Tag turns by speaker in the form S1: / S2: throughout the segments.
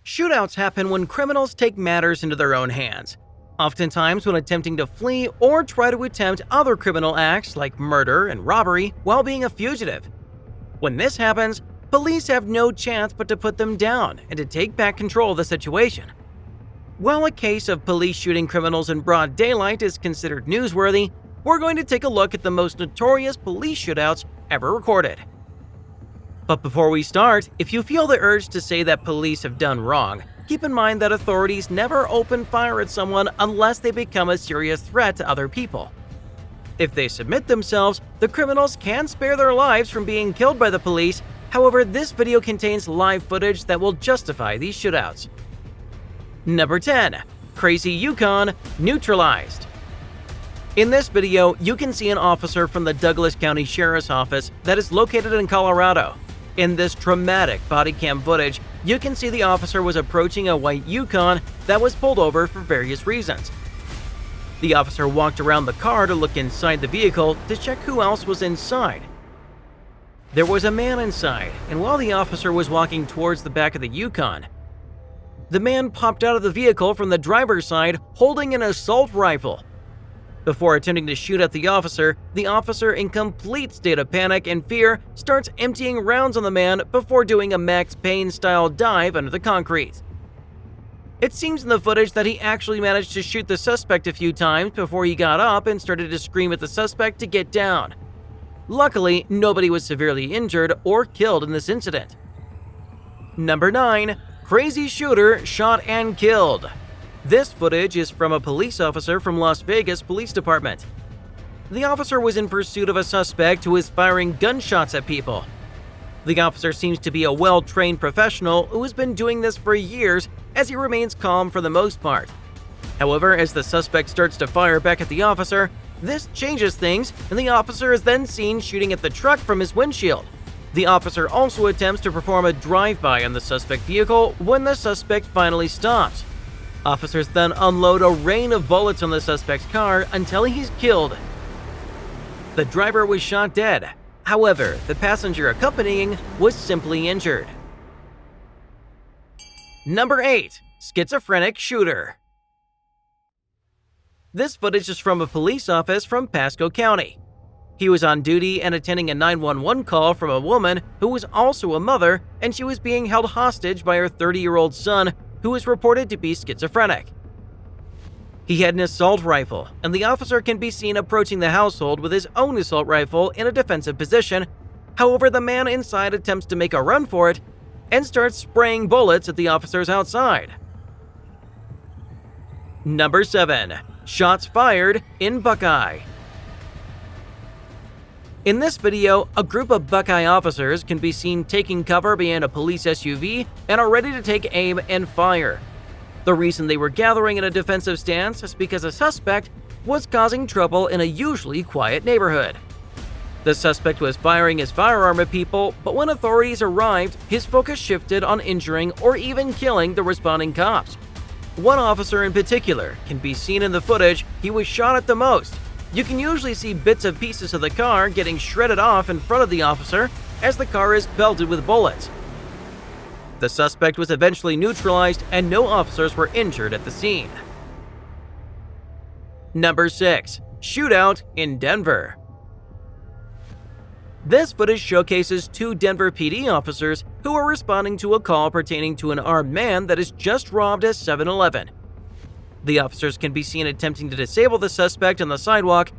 S1: Shootouts happen when criminals take matters into their own hands, oftentimes when attempting to flee or try to attempt other criminal acts like murder and robbery while being a fugitive. When this happens, police have no chance but to put them down and to take back control of the situation. While a case of police shooting criminals in broad daylight is considered newsworthy, we're going to take a look at the most notorious police shootouts ever recorded. But before we start, if you feel the urge to say that police have done wrong, keep in mind that authorities never open fire at someone unless they become a serious threat to other people. If they submit themselves, the criminals can spare their lives from being killed by the police. However, this video contains live footage that will justify these shootouts. Number 10. Crazy Yukon neutralized. In this video, you can see an officer from the Douglas County Sheriff's Office that is located in Colorado. In this dramatic body cam footage, you can see the officer was approaching a white Yukon that was pulled over for various reasons. The officer walked around the car to look inside the vehicle to check who else was inside. There was a man inside, and while the officer was walking towards the back of the Yukon, the man popped out of the vehicle from the driver's side holding an assault rifle. Before attempting to shoot at the officer, in complete state of panic and fear, starts emptying rounds on the man before doing a Max Payne-style dive under the concrete. It seems in the footage that he actually managed to shoot the suspect a few times before he got up and started to scream at the suspect to get down. Luckily, nobody was severely injured or killed in this incident. Number 9. Crazy shooter shot and killed. This footage is from a police officer from Las Vegas Police Department. The officer was in pursuit of a suspect who was firing gunshots at people. The officer seems to be a well-trained professional who has been doing this for years, as he remains calm for the most part. However, as the suspect starts to fire back at the officer, this changes things, and the officer is then seen shooting at the truck from his windshield. The officer also attempts to perform a drive-by on the suspect vehicle when the suspect finally stops. Officers then unload a rain of bullets on the suspect's car until he's killed. The driver was shot dead. However, the passenger accompanying was simply injured. Number 8. Schizophrenic shooter. This footage is from a police office from Pasco County. He was on duty and attending a 911 call from a woman who was also a mother, and she was being held hostage by her 30-year-old son, who was reported to be schizophrenic. He had an assault rifle, and the officer can be seen approaching the household with his own assault rifle in a defensive position. However, the man inside attempts to make a run for it and starts spraying bullets at the officers outside. Number 7. Shots fired in Buckeye. In this video, a group of Buckeye officers can be seen taking cover behind a police SUV and are ready to take aim and fire. The reason they were gathering in a defensive stance is because a suspect was causing trouble in a usually quiet neighborhood. The suspect was firing his firearm at people, but when authorities arrived, his focus shifted on injuring or even killing the responding cops. One officer in particular can be seen in the footage. He was shot at the most. You can usually see bits and pieces of the car getting shredded off in front of the officer as the car is pelted with bullets. The suspect was eventually neutralized and no officers were injured at the scene. Number 6. Shootout in Denver. This footage showcases 2 Denver PD officers who are responding to a call pertaining to an armed man that has just robbed a 7-Eleven. The officers can be seen attempting to disable the suspect on the sidewalk.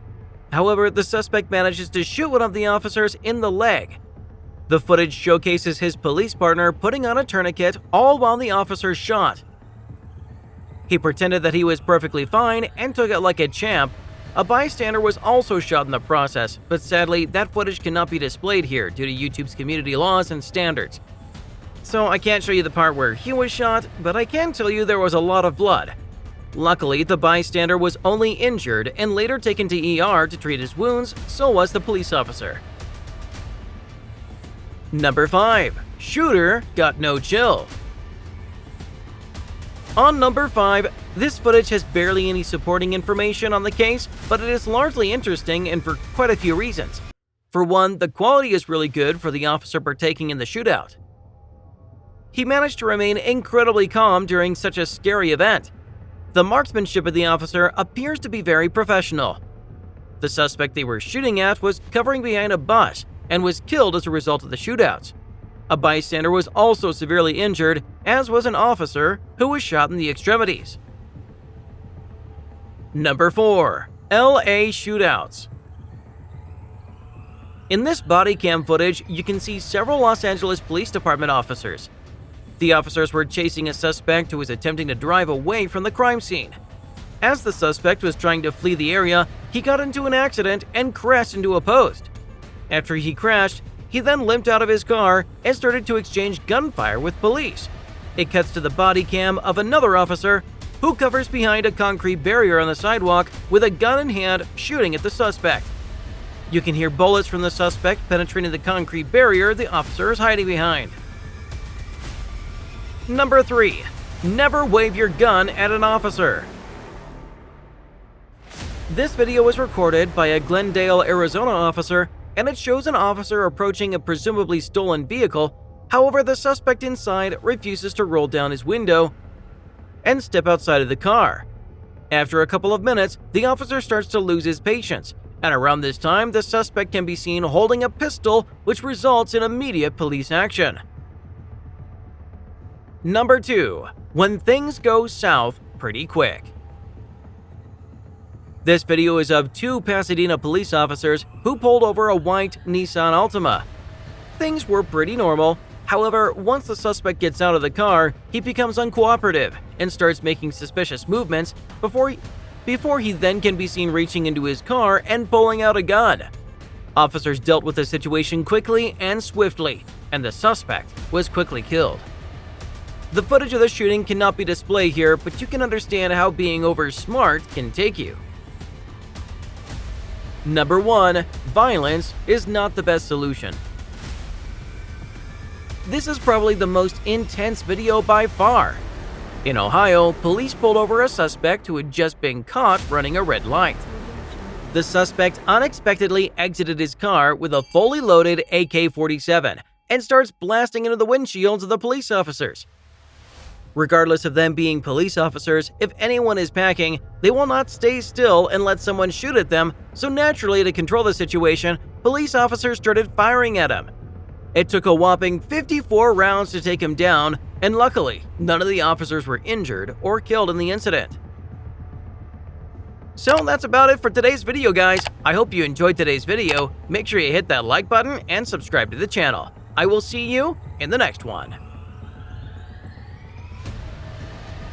S1: However, the suspect manages to shoot one of the officers in the leg. The footage showcases his police partner putting on a tourniquet, all while the officer shot. He pretended that he was perfectly fine and took it like a champ. A bystander was also shot in the process, but sadly, that footage cannot be displayed here due to YouTube's community laws and standards. So I can't show you the part where he was shot, but I can tell you there was a lot of blood. Luckily, the bystander was only injured and later taken to ER to treat his wounds, so was the police officer. Number 5. Shooter got no chill. On number 5, this footage has barely any supporting information on the case, but it is largely interesting and for quite a few reasons. For one, the quality is really good for the officer partaking in the shootout. he managed to remain incredibly calm during such a scary event. The marksmanship of the officer appears to be very professional. The suspect they were shooting at was covering behind a bus and was killed as a result of the shootouts. A bystander was also severely injured, as was an officer who was shot in the extremities. Number 4. LA Shootouts. In this body cam footage, you can see several Los Angeles Police Department officers. The officers were chasing a suspect who was attempting to drive away from the crime scene. As the suspect was trying to flee the area, he got into an accident and crashed into a post. After he crashed, he then limped out of his car and started to exchange gunfire with police. It cuts to the body cam of another officer who covers behind a concrete barrier on the sidewalk with a gun in hand shooting at the suspect. You can hear bullets from the suspect penetrating the concrete barrier the officer is hiding behind. Number 3. Never wave your gun at an officer. This video was recorded by a Glendale, Arizona officer, and it shows an officer approaching a presumably stolen vehicle. However, the suspect inside refuses to roll down his window and step outside of the car. After a couple of minutes, the officer starts to lose his patience, and around this time, the suspect can be seen holding a pistol, which results in immediate police action. Number 2. When things go south pretty quick. This video is of 2 Pasadena police officers who pulled over a white Nissan Altima. Things were pretty normal. However, once the suspect gets out of the car, he becomes uncooperative and starts making suspicious movements before he then can be seen reaching into his car and pulling out a gun. Officers dealt with the situation quickly and swiftly, and the suspect was quickly killed. The footage of the shooting cannot be displayed here, but you can understand how being over smart can take you. Number 1. Violence is not the best solution. This is probably the most intense video by far. In Ohio, police pulled over a suspect who had just been caught running a red light. The suspect unexpectedly exited his car with a fully loaded AK-47 and starts blasting into the windshields of the police officers. Regardless of them being police officers, if anyone is packing, they will not stay still and let someone shoot at them, so naturally, to control the situation, police officers started firing at him. It took a whopping 54 rounds to take him down, and luckily, none of the officers were injured or killed in the incident. So that's about it for today's video, guys. I hope you enjoyed today's video. Make sure you hit that like button and subscribe to the channel. I will see you in the next one.